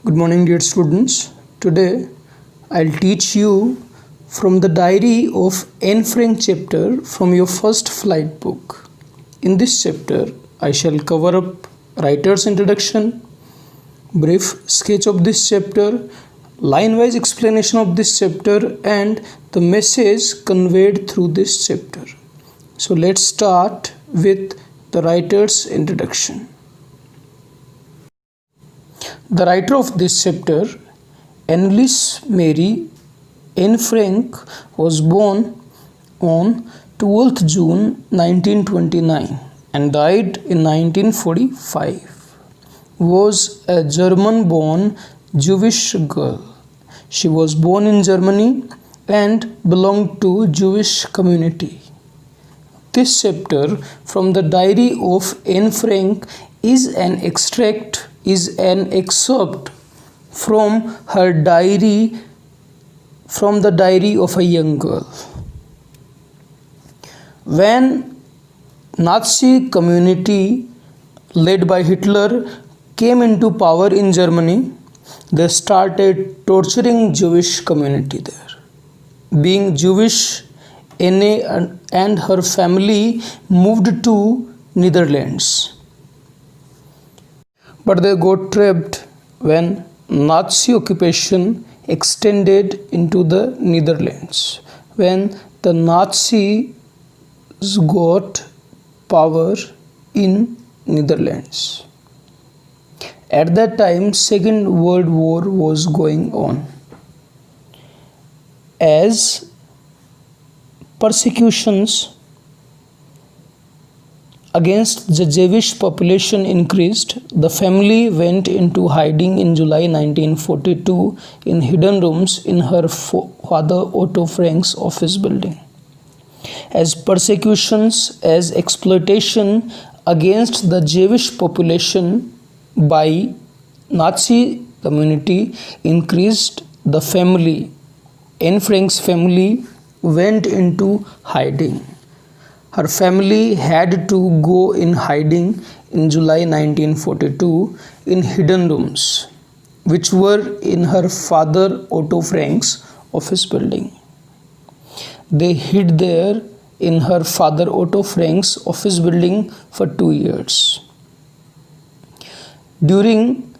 Good morning, dear students. Today I'll teach you from the diary of Anne Frank chapter from your first flight book. In this chapter, I shall cover up writer's introduction, brief sketch of this chapter, line-wise explanation of this chapter, and the message conveyed through this chapter. So let's start with the writer's introduction. The writer of this chapter, Anneliese Mary Anne Frank, was born on 12th June 1929 and died in 1945. Was a German-born Jewish girl. She was born in Germany and belonged to Jewish community. This chapter from the diary of Anne Frank is an excerpt from her diary, from the diary of a young girl. When Nazi community led by Hitler came into power in Germany, they started torturing Jewish community there. Being Jewish, Anne and her family moved to Netherlands. But they got trapped when Nazi occupation extended into the Netherlands. When the Nazis got power in Netherlands. At that time, Second World War was going on. As persecutions against the Jewish population increased, the family went into hiding in July 1942 in hidden rooms in her father Otto Frank's office building. As persecutions, as exploitation against the Jewish population by Nazi community increased, the family, Anne Frank's family, went into hiding. Her family had to go in hiding in July 1942 in hidden rooms, which were in her father Otto Frank's office building. They hid there in her father Otto Frank's office building for 2 years. During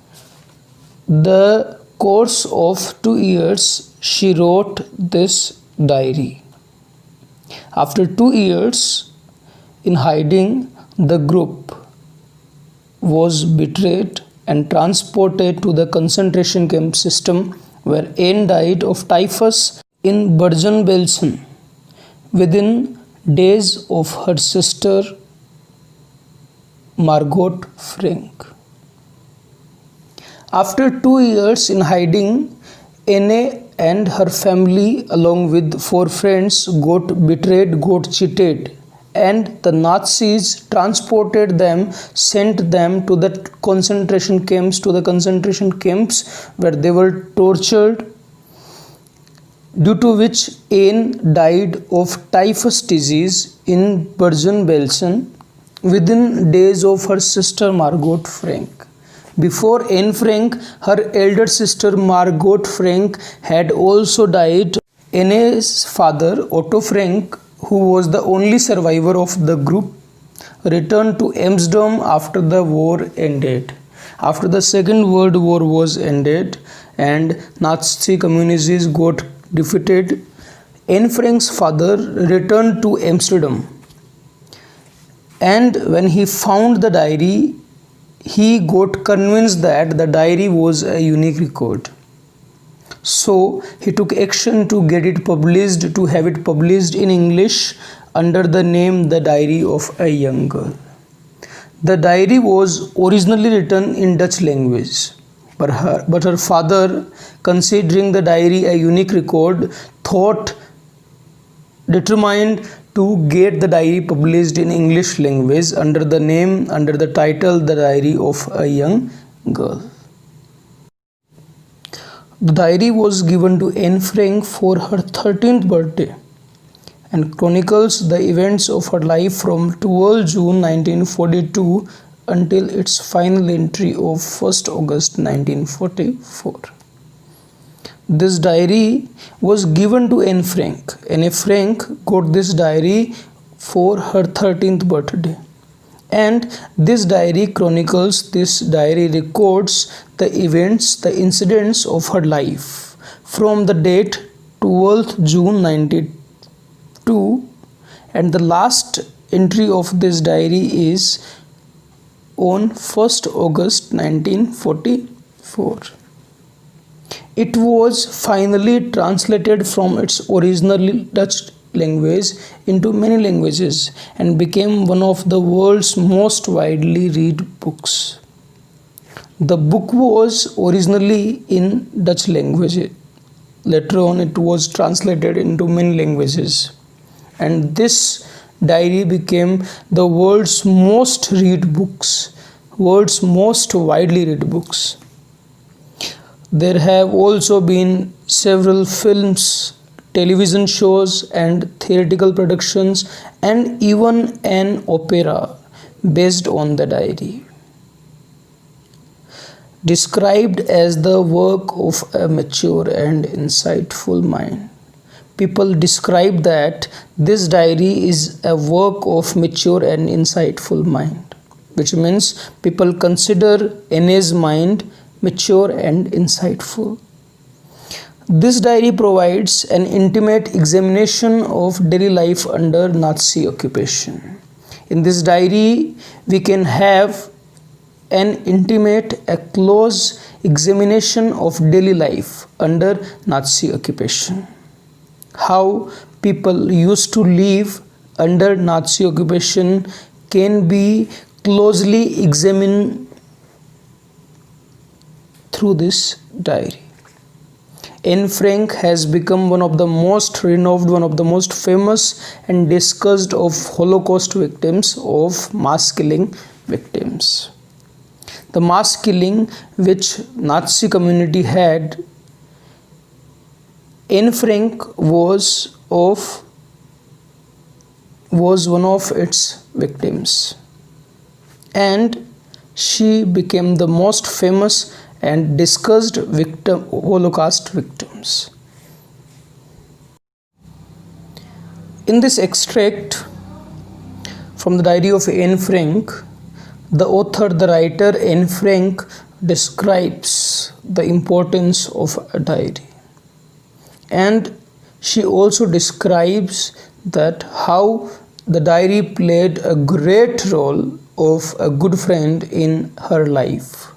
the course of 2 years, she wrote this diary. After 2 years in hiding, the group was betrayed and transported to the concentration camp system, where Anne died of typhus in Bergen-Belsen within days of her sister Margot Frank. After 2 years in hiding, Anne and her family, along with 4 friends, got betrayed, got cheated, and the Nazis transported them, sent them to the concentration camps, where they were tortured, due to which Anne died of typhus disease in Bergen-Belsen within days of her sister Margot Frank. Before Anne Frank, her elder sister Margot Frank had also died. Anne's father, Otto Frank, who was the only survivor of the group, returned to Amsterdam after the war ended. After the Second World War was ended and Nazi communities got defeated, Anne Frank's father returned to Amsterdam. And when he found the diary, he got convinced that the diary was a unique record. So he took action to get it published, to have it published in English under the name The Diary of a Young Girl. The diary was originally written in Dutch language, but her father, considering the diary a unique record, determined to get the diary published in English language under the title The Diary of a Young Girl. The diary was given to Anne Frank for her 13th birthday and chronicles the events of her life from 12 June 1942 until its final entry of 1st August 1944. This diary was given to Anne Frank. Anne Frank got this diary for her 13th birthday. And this diary records the events, the incidents of her life from the date 12th June 92, and the last entry of this diary is on 1st August 1944. It was finally translated from its original Dutch language into many languages and became one of the world's most widely read books. The book was originally in Dutch language. Later on it was translated into many languages, and this diary became the world's most widely read books. There have also been several films, television shows and theatrical productions, and even an opera based on the diary. Described as the work of a mature and insightful mind. People describe that this diary is a work of mature and insightful mind, which means people consider Anne's mind mature and insightful. This diary provides an intimate examination of daily life under Nazi occupation. In this diary, we can have a close examination of daily life under Nazi occupation. How people used to live under Nazi occupation can be closely examined through this diary. Anne Frank has become one of the most renowned, one of the most famous and discussed of Holocaust victims, of mass killing victims. The mass killing which Nazi community had, Anne Frank was one of its victims, and she became the most famous and discussed Holocaust victims. In this extract from the diary of Anne Frank, the writer Anne Frank describes the importance of a diary, and she also describes that how the diary played a great role of a good friend in her life.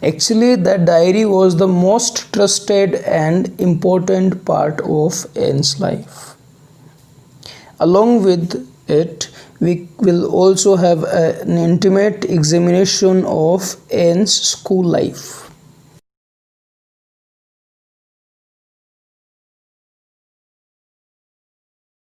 Actually, that diary was the most trusted and important part of Anne's life. Along with it, we will also have an intimate examination of Anne's school life.